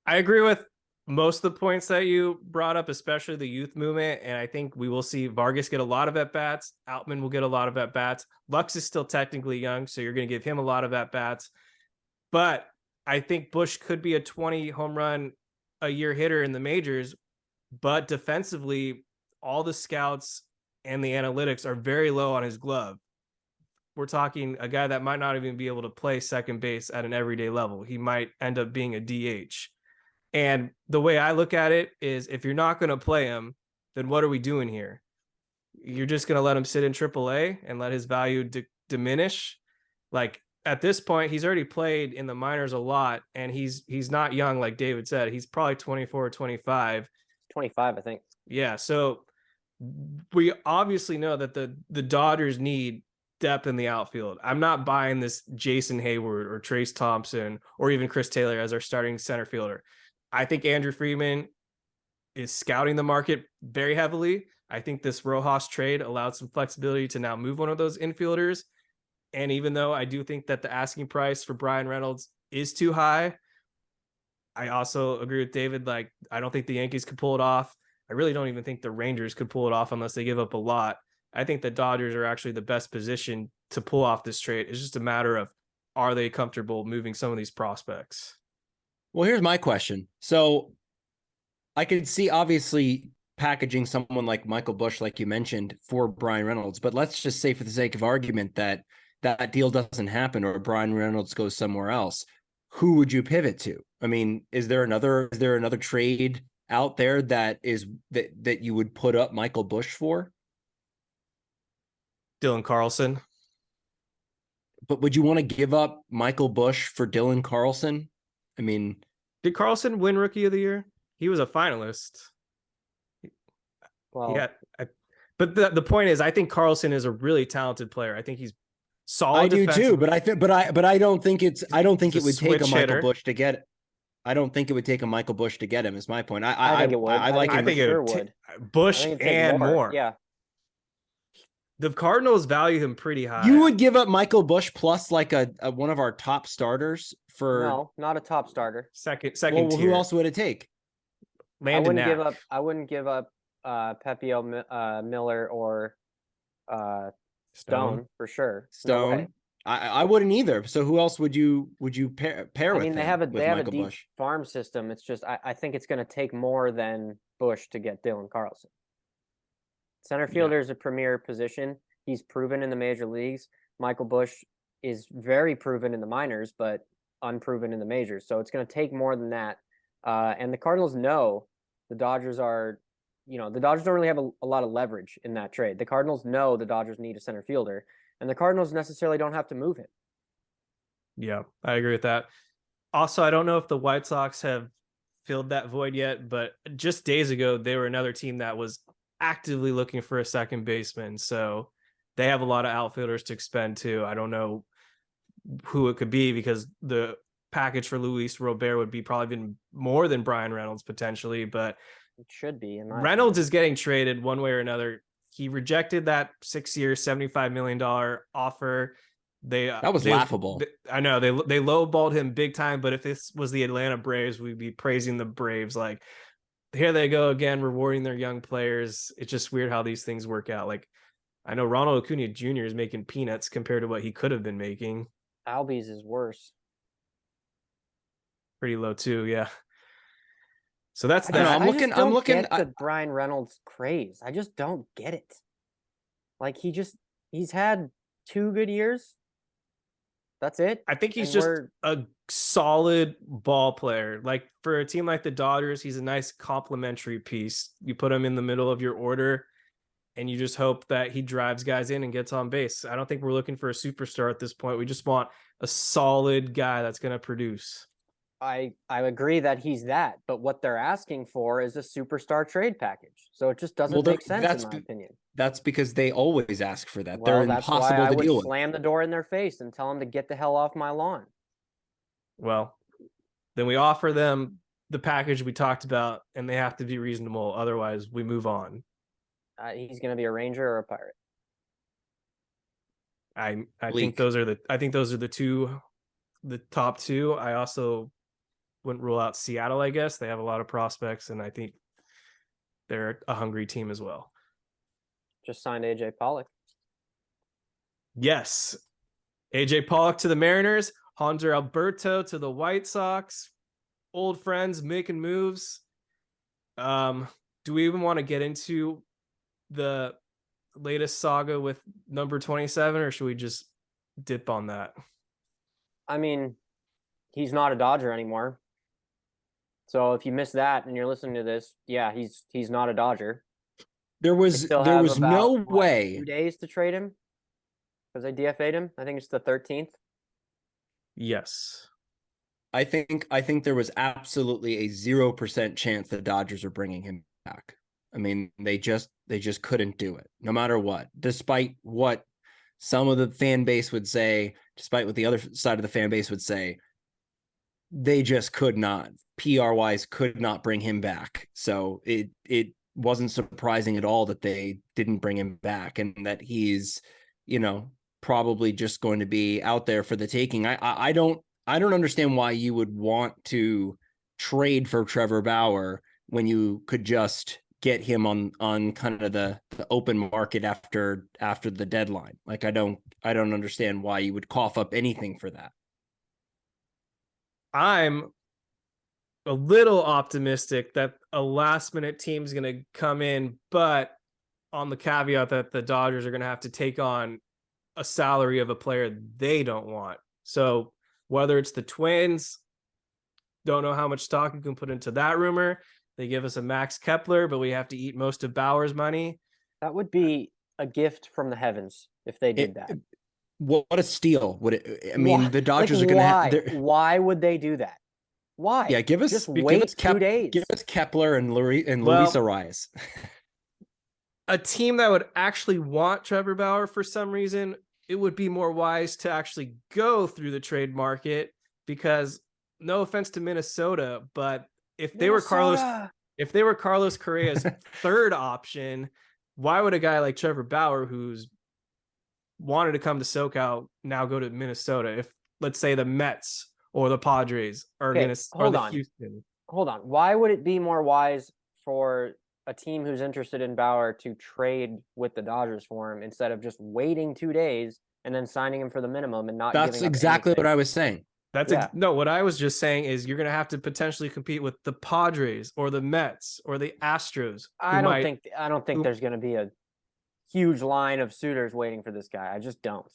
I agree with most of the points that you brought up, especially the youth movement. And I think we will see Vargas get a lot of at-bats. Outman will get a lot of at-bats. Lux is still technically young, so you're going to give him a lot of at-bats. But I think Busch could be a 20 home run a year hitter in the majors. But defensively, all the scouts and the analytics are very low on his glove. We're talking a guy that might not even be able to play second base at an everyday level. He might end up being a DH. And the way I look at it is, if you're not going to play him, then what are we doing here? You're just going to let him sit in AAA and let his value diminish? Like, at this point, he's already played in the minors a lot, and he's not young, like David said. He's probably 24 or 25. 25, I think. Yeah, so we obviously know that the Dodgers need depth in the outfield. I'm not buying this Jason Hayward or Trace Thompson or even Chris Taylor as our starting center fielder. I think Andrew Friedman is scouting the market very heavily. I think this Rojas trade allowed some flexibility to now move one of those infielders. And even though I do think that the asking price for Bryan Reynolds is too high, I also agree with David. Like, I don't think the Yankees could pull it off. I really don't even think the Rangers could pull it off unless they give up a lot. I think the Dodgers are actually the best position to pull off this trade. It's just a matter of, are they comfortable moving some of these prospects? Well, here's my question. So I could see obviously packaging someone like Michael Busch, like you mentioned, for Bryan Reynolds, but let's just say for the sake of argument that that deal doesn't happen or Bryan Reynolds goes somewhere else. Who would you pivot to? I mean, is there another trade out there that you would put up Michael Busch for? Dylan Carlson. But would you want to give up Michael Busch for Dylan Carlson? I mean, did Carlson win Rookie of the Year? He was a finalist. Well, yeah, but the point is, I think Carlson is a really talented player. I think he's solid. I do too, but I don't think it would take a Michael Busch to get it. I don't think it would take a Michael Busch to get him. Is my point. I think it would. I think it would. Busch and more. Yeah. The Cardinals value him pretty high. You would give up Michael Busch plus like a one of our top starters for? No, not a top starter. Second well, tier. Who else would it take? Landon I wouldn't give up Pepio Miller or Stone for sure. Stone. No, I wouldn't either. So who else would you pair with? I mean, they have a deep Busch? farm system. It's just I think it's going to take more than Busch to get Dylan Carlson. Center fielder is a premier position. He's proven in the major leagues. Michael Busch is very proven in the minors, but unproven in the majors. So it's going to take more than that. And the Cardinals know the Dodgers are, the Dodgers don't really have a lot of leverage in that trade. The Cardinals know the Dodgers need a center fielder, and the Cardinals necessarily don't have to move him. Yeah, I agree with that. Also, I don't know if the White Sox have filled that void yet, but just days ago, they were another team that was actively looking for a second baseman. So they have a lot of outfielders to expend too. I don't know who it could be because the package for Luis Robert would be probably even more than Bryan Reynolds potentially, but it should be. Reynolds is getting traded one way or another. He rejected that 6-year, $75 million offer. That was laughable. I know they lowballed him big time, but if this was the Atlanta Braves, we'd be praising the Braves. Like, here they go again, rewarding their young players. It's just weird how these things work out. Like, I know Ronald Acuna Jr. is making peanuts compared to what he could have been making. Albies is worse. pretty low too. Yeah. So that's I that. just, I'm I looking- just I'm don't looking- get the Bryan Reynolds craze. I just don't get it. Like he's had 2 good years. That's it. I think he's And just we're a solid ball player. Like for a team like the Dodgers, he's a nice complementary piece. You put him in the middle of your order and you just hope that he drives guys in and gets on base. I don't think we're looking for a superstar at this point. We just want a solid guy that's going to produce. I agree that he's that, but what they're asking for is a superstar trade package. So it just doesn't make sense in my opinion. That's because they always ask for that. Well, They're that's why impossible I to would deal with. slam the door in their face and tell them to get the hell off my lawn. Well, then we offer them the package we talked about and they have to be reasonable. Otherwise we move on. He's going to be a Ranger or a Pirate. I think those are the top two. I also wouldn't rule out Seattle, I guess. They have a lot of prospects, and I think they're a hungry team as well. Just signed AJ Pollock. Yes. AJ Pollock to the Mariners, Hunter Alberto to the White Sox. Old friends making moves. Do we even want to get into the latest saga with number 27, or should we just dip on that? I mean, he's not a Dodger anymore. So if you missed that and you're listening to this, yeah, he's not a Dodger. There was no way. 2 days to trade him because they DFA'd him. I think it's the 13th. Yes. I think there was absolutely a 0% chance the Dodgers are bringing him back. I mean, they just couldn't do it, no matter what, despite what some of the fan base would say, despite what the other side of the fan base would say. They just could not, PR wise, could not bring him back. So it wasn't surprising at all that they didn't bring him back, and that he's, probably just going to be out there for the taking. I don't understand why you would want to trade for Trevor Bauer when you could just get him on kind of the open market after the deadline. Like I don't understand why you would cough up anything for that. I'm a little optimistic that a last minute team is going to come in, but on the caveat that the Dodgers are going to have to take on a salary of a player they don't want. So whether it's the Twins, don't know how much stock you can put into that rumor. They give us a Max Kepler, but we have to eat most of Bauer's money. That would be a gift from the heavens if they did that. What a steal! Would it? I mean, the Dodgers are going to have. Why would they do that? Why? Yeah, give us just wait 2 days. Give us Kepler and Luis Arias. A team that would actually want Trevor Bauer for some reason, it would be more wise to actually go through the trade market, because no offense to Minnesota, but if they were Carlos Correa's third option, why would a guy like Trevor Bauer, who's wanted to come to SoCal, now go to Minnesota? If let's say the Mets or the Padres are Houston. Hold on. Why would it be more wise for a team who's interested in Bauer to trade with the Dodgers for him instead of just waiting 2 days and then signing him for the minimum and not That's giving up exactly anything? what I was saying. What I was just saying is you're going to have to potentially compete with the Padres or the Mets or the Astros. I don't think there's going to be a huge line of suitors waiting for this guy. I just don't.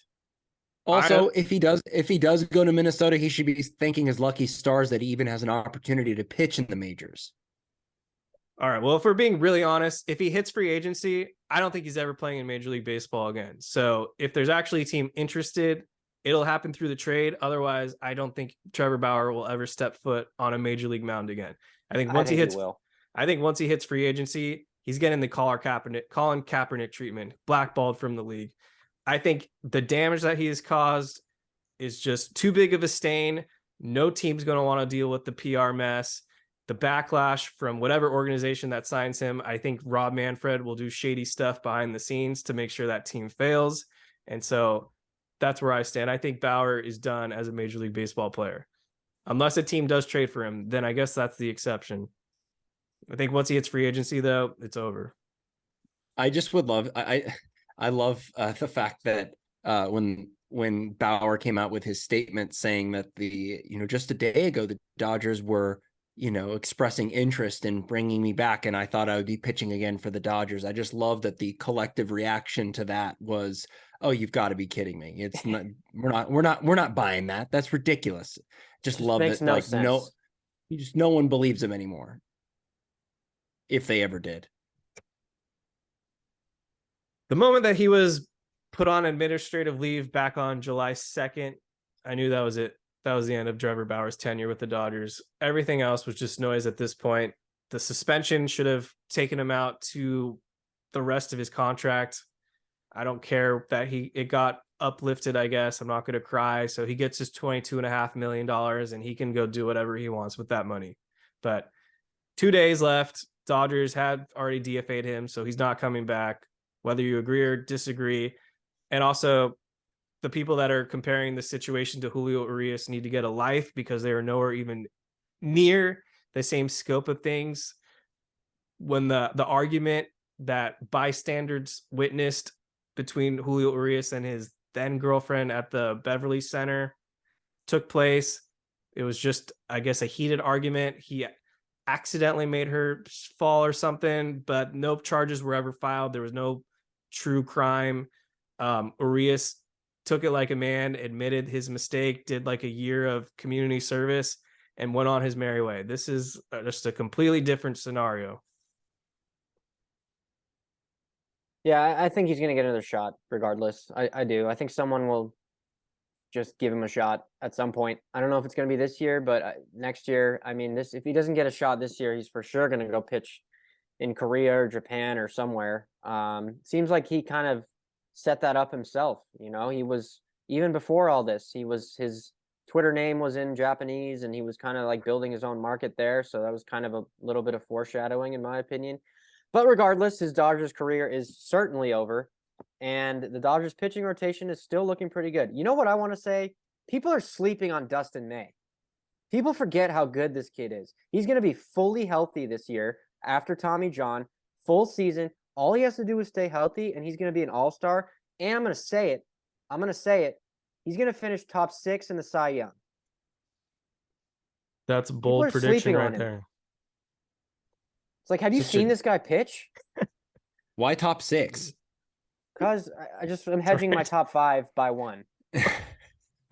Also, if he does go to Minnesota, he should be thanking his lucky stars that he even has an opportunity to pitch in the majors. All right. Well, if we're being really honest, if he hits free agency, I don't think he's ever playing in Major League Baseball again. So if there's actually a team interested, it'll happen through the trade. Otherwise, I don't think Trevor Bauer will ever step foot on a Major League mound again. I think once he hits free agency, he's getting the Colin Kaepernick treatment, blackballed from the league. I think the damage that he has caused is just too big of a stain. No team's going to want to deal with the PR mess, the backlash from whatever organization that signs him. I think Rob Manfred will do shady stuff behind the scenes to make sure that team fails. And so that's where I stand. I think Bauer is done as a Major League Baseball player. Unless a team does trade for him, then I guess that's the exception. I think once he hits free agency, though, it's over. I just would love, I love the fact that when when Bauer came out with his statement saying that just a day ago, the Dodgers were, expressing interest in bringing me back. And I thought I would be pitching again for the Dodgers. I just love that the collective reaction to that was, oh, you've got to be kidding me. It's not, we're not buying that. That's ridiculous. Just love makes that. no Like, sense. no one believes him anymore. If they ever did. The moment that he was put on administrative leave back on July 2nd, I knew that was it. That was the end of Trevor Bauer's tenure with the Dodgers. Everything else was just noise at this point. The suspension should have taken him out to the rest of his contract. I don't care that it got uplifted, I guess. I'm not going to cry. So he gets his $22.5 million and he can go do whatever he wants with that money. But 2 days left. Dodgers had already DFA'd him, so he's not coming back, whether you agree or disagree. And also, the people that are comparing the situation to Julio Urias need to get a life because they are nowhere even near the same scope of things. When the argument that bystanders witnessed between Julio Urias and his then girlfriend at the Beverly Center took place, it was just, I guess, a heated argument. He accidentally made her fall or something, but no charges were ever filed. There was no true crime. Urias took it like a man, admitted his mistake, did like a year of community service, and went on his merry way. This is just a completely different scenario. Yeah, I think he's going to get another shot regardless. I do. I think someone will just give him a shot at some point. I don't know if it's going to be this year, but next year, I mean, if he doesn't get a shot this year, he's for sure going to go pitch in Korea or Japan or somewhere. Seems like he kind of set that up himself. He was, even before all this, his Twitter name was in Japanese and he was kind of like building his own market there. So that was kind of a little bit of foreshadowing in my opinion. But regardless, his Dodgers career is certainly over and the Dodgers pitching rotation is still looking pretty good. You know what I want to say? People are sleeping on Dustin May. People forget how good this kid is. He's going to be fully healthy this year after Tommy John, full season. All he has to do is stay healthy, and he's going to be an all-star. And I'm going to say it. He's going to finish top 6 in the Cy Young. That's a bold prediction right there. It's like, have you seen this guy pitch? Why top 6? Because I'm hedging my top 5 by 1.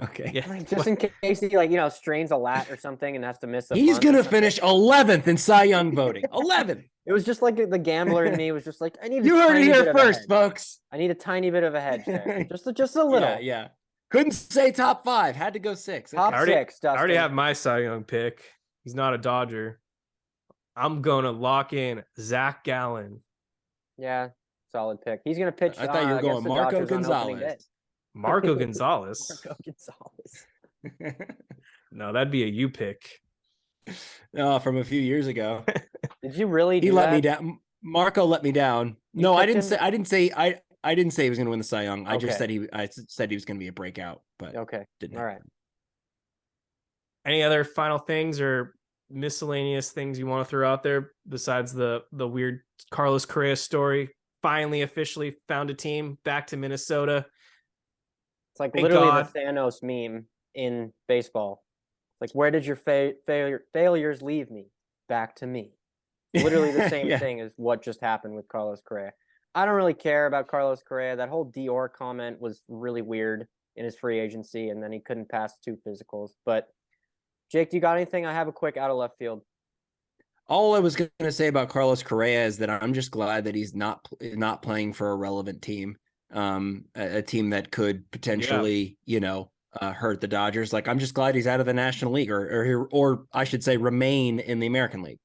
Okay. Yeah. Like, just in case he strains a lat or something and has to miss a He's going to finish 11th in Cy Young voting. 11th. It was just like the gambler in me was just like, I need. You heard it here first, folks. I need a tiny bit of a hedge there, just a little. Yeah. Couldn't say top 5. Had to go 6. Top 6. Dustin. I already have my Cy Young pick. He's not a Dodger. I'm going to lock in Zach Gallen. Yeah, solid pick. He's going to pitch. I thought you were going Marco Gonzalez. Marco Gonzalez. Marco Gonzalez. No, that'd be a you pick. No, from a few years ago. Did you really? He let me down. Marco let me down. No, I didn't say. I didn't say he was going to win the Cy Young. I just said I said he was going to be a breakout. But okay, didn't. All right. Any other final things or miscellaneous things you want to throw out there besides the weird Carlos Correa story? Finally, officially found a team back to Minnesota. It's like literally the Thanos meme in baseball. Like, where did your failures leave me? Back to me. Literally the same thing as what just happened with Carlos Correa. I don't really care about Carlos Correa. That whole Dior comment was really weird in his free agency, and then he couldn't pass 2 physicals. But Jake, do you got anything? I have a quick out of left field. All I was going to say about Carlos Correa is that I'm just glad that he's not playing for a relevant team, a team that could potentially, hurt the Dodgers. Like, I'm just glad he's out of the National League, or I should say, remain in the American League.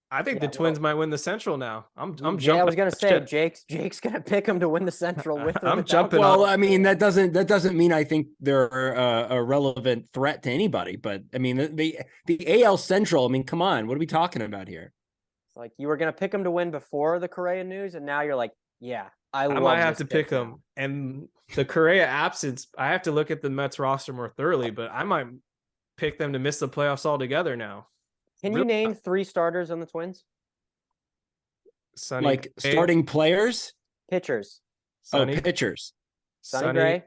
I think the Twins might win the Central now. I'm jumping. Yeah, I was gonna say Jake's gonna pick him to win the Central with him. I'm jumping. Well, I mean, that doesn't mean I think they're a relevant threat to anybody. But I mean, the AL Central. I mean, come on, what are we talking about here? It's like you were gonna pick him to win before the Correa news, and now you're like, yeah, I might have to pick him. And the Correa absence, I have to look at the Mets roster more thoroughly. But I might pick them to miss the playoffs altogether now. Can you name 3 starters on the Twins? Starting players? Pitchers. Pitchers. Sonny Gray.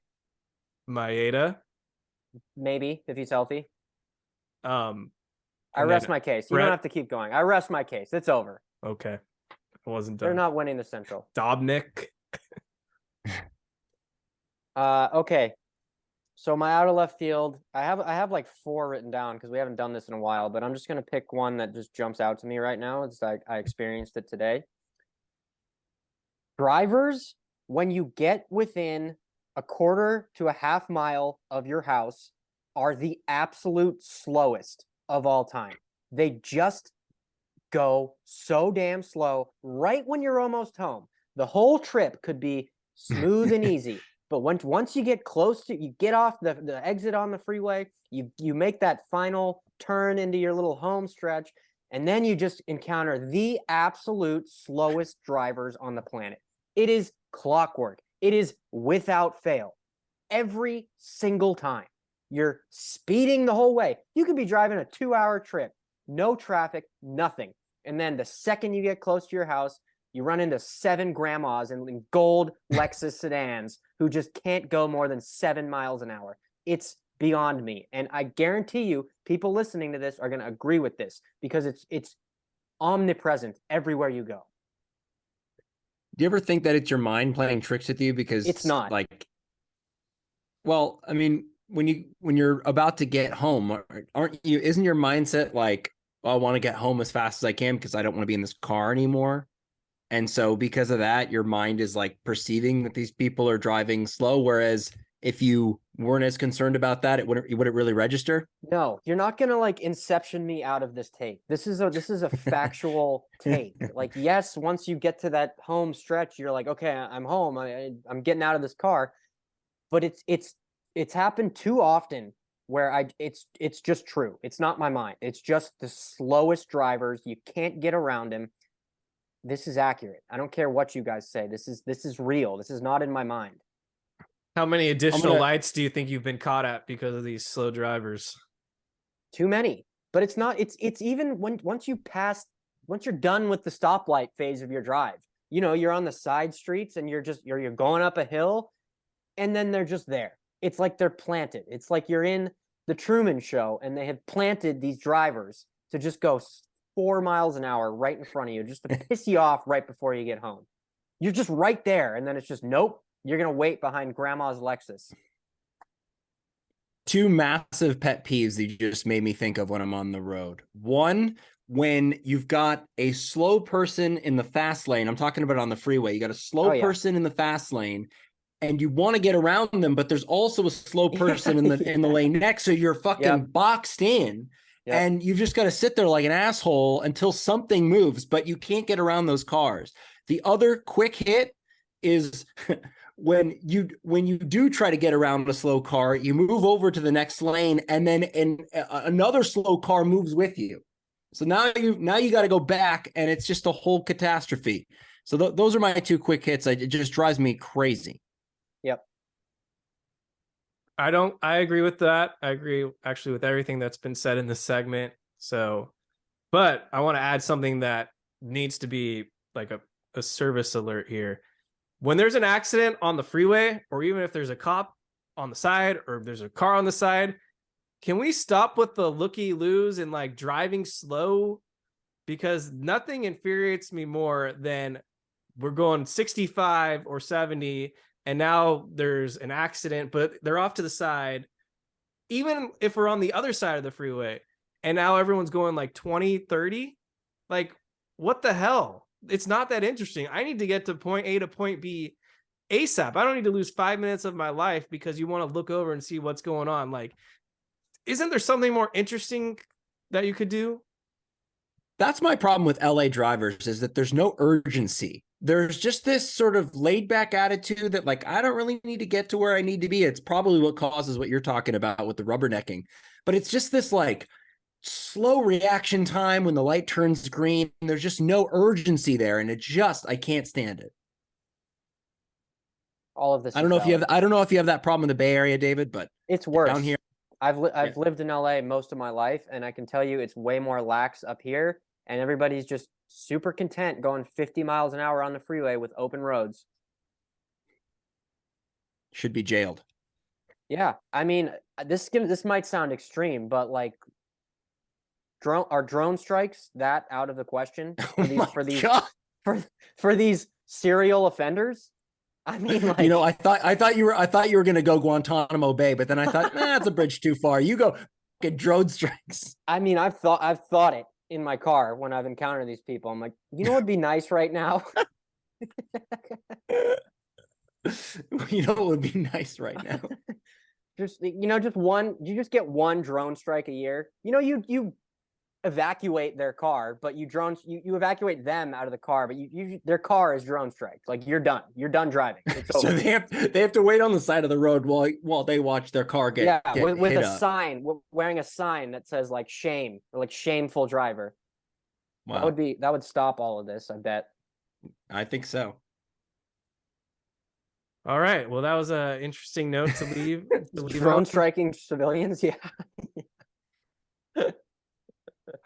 Maeda. Maybe if he's healthy. I And rest then my case. You Brett- don't have to keep going. I rest my case. It's over. Okay. I wasn't They're done. not winning the Central. Dobnik. Okay. So my out of left field, I have like 4 written down because we haven't done this in a while, but I'm just gonna pick one that just jumps out to me right now. It's like I experienced it today. Drivers, when you get within a quarter to a half mile of your house, are the absolute slowest of all time. They just go so damn slow right when you're almost home. The whole trip could be smooth and easy. But once you get close to, you get off the exit on the freeway, you make that final turn into your little home stretch, and then you just encounter the absolute slowest drivers on the planet. It is clockwork. It is without fail. Every single time. You're speeding the whole way. You could be driving a 2-hour trip, no traffic, nothing. And then the second you get close to your house, you run into 7 grandmas in gold Lexus sedans who just can't go more than 7 miles an hour. It's beyond me. And I guarantee you, people listening to this are going to agree with this because it's omnipresent everywhere you go. Do you ever think that it's your mind playing tricks with you? Because It's not. like, well, I mean, when you're about to get home, aren't you? Isn't your mindset like, well, I want to get home as fast as I can because I don't want to be in this car anymore? And so because of that, your mind is like perceiving that these people are driving slow. Whereas if you weren't as concerned about that, would it really register? No, you're not gonna like inception me out of this take. This is a factual take. Like, yes, once you get to that home stretch, you're like, okay, I'm home. I'm getting out of this car. But it's happened too often where it's just true. It's not my mind. It's just the slowest drivers. You can't get around him. This is accurate. I don't care what you guys say. This is real. This is not in my mind. How many additional lights do you think you've been caught at because of these slow drivers? Too many. But it's not. It's even once you're done with the stoplight phase of your drive. You know, you're on the side streets and you're going up a hill, and then they're just there. It's like they're planted. It's like you're in the Truman Show and they have planted these drivers to just go 4 miles an hour right in front of you, just to piss you off right before you get home. You're just right there, and then it's just, nope, you're going to wait behind grandma's Lexus. 2 massive pet peeves that you just made me think of when I'm on the road. One, when you've got a slow person in the fast lane, I'm talking about on the freeway, you got a slow person in the fast lane, and you want to get around them, but there's also a slow person in the lane next, so you're fucking boxed in. Yep. And you've just got to sit there like an asshole until something moves, but you can't get around those cars. The other quick hit is when you do try to get around a slow car, you move over to the next lane, and then another slow car moves with you. So now you got to go back, and it's just a whole catastrophe. So those are my 2 quick hits. It just drives me crazy. Yep. I agree with that. I agree actually with everything that's been said in this segment. So, but I want to add something that needs to be like a service alert here. When there's an accident on the freeway, or even if there's a cop on the side, or if there's a car on the side, can we stop with the looky-loos and like driving slow? Because nothing infuriates me more than we're going 65 or 70 and now there's an accident, but they're off to the side. Even if we're on the other side of the freeway and now everyone's going like 20, 30, like what the hell? It's not that interesting. I need to get to point A to point B ASAP. I don't need to lose 5 minutes of my life because you want to look over and see what's going on. Like, isn't there something more interesting that you could do? That's my problem with LA drivers, is that there's no urgency. There's just this sort of laid back attitude that like, I don't really need to get to where I need to be. It's probably what causes what you're talking about with the rubbernecking, but it's just this like slow reaction time when the light turns green. There's just no urgency there. And I can't stand it. All of this. I don't know if you have that problem in the Bay Area, David, but it's worse down here. I've lived in LA most of my life, and I can tell you it's way more lax up here, and everybody's just super content going 50 miles an hour on the freeway with open roads. Should be jailed. Yeah, I mean, this might sound extreme, but like drone strikes that out of the question Oh my God. for these serial offenders? I mean, like, I thought you were going to go Guantanamo Bay, but then I thought, that's a bridge too far. You go get drone strikes. I mean, I've thought it in my car when I've encountered these people. I'm like, you know, what'd be nice right now? What would be nice right now? Just you just get one drone strike a year. You evacuate their car, but you evacuate them out of the car, but their car is drone striked. Like you're done driving. It's over. So they have to wait on the side of the road while they watch their car get with hit a up. sign, wearing a sign that says like shame or like shameful driver. Wow. That would stop all of this, I bet. I think so. All right. Well, that was an interesting note to leave. Drone striking civilians, yeah.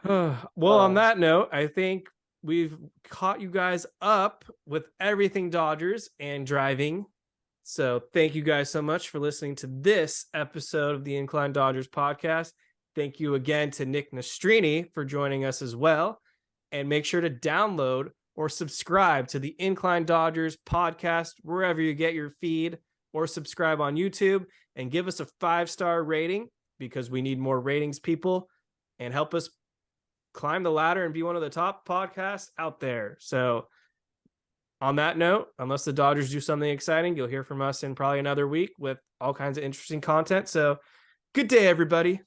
Well, on that note, I think we've caught you guys up with everything Dodgers and driving. So thank you guys so much for listening to this episode of the Incline Dodgers podcast. Thank you again to Nick Nastrini for joining us as well. And make sure to download or subscribe to the Incline Dodgers podcast wherever you get your feed, or subscribe on YouTube and give us a 5-star rating, because we need more ratings, people, and help us climb the ladder and be one of the top podcasts out there. So on that note, unless the Dodgers do something exciting, you'll hear from us in probably another week with all kinds of interesting content. So good day, everybody.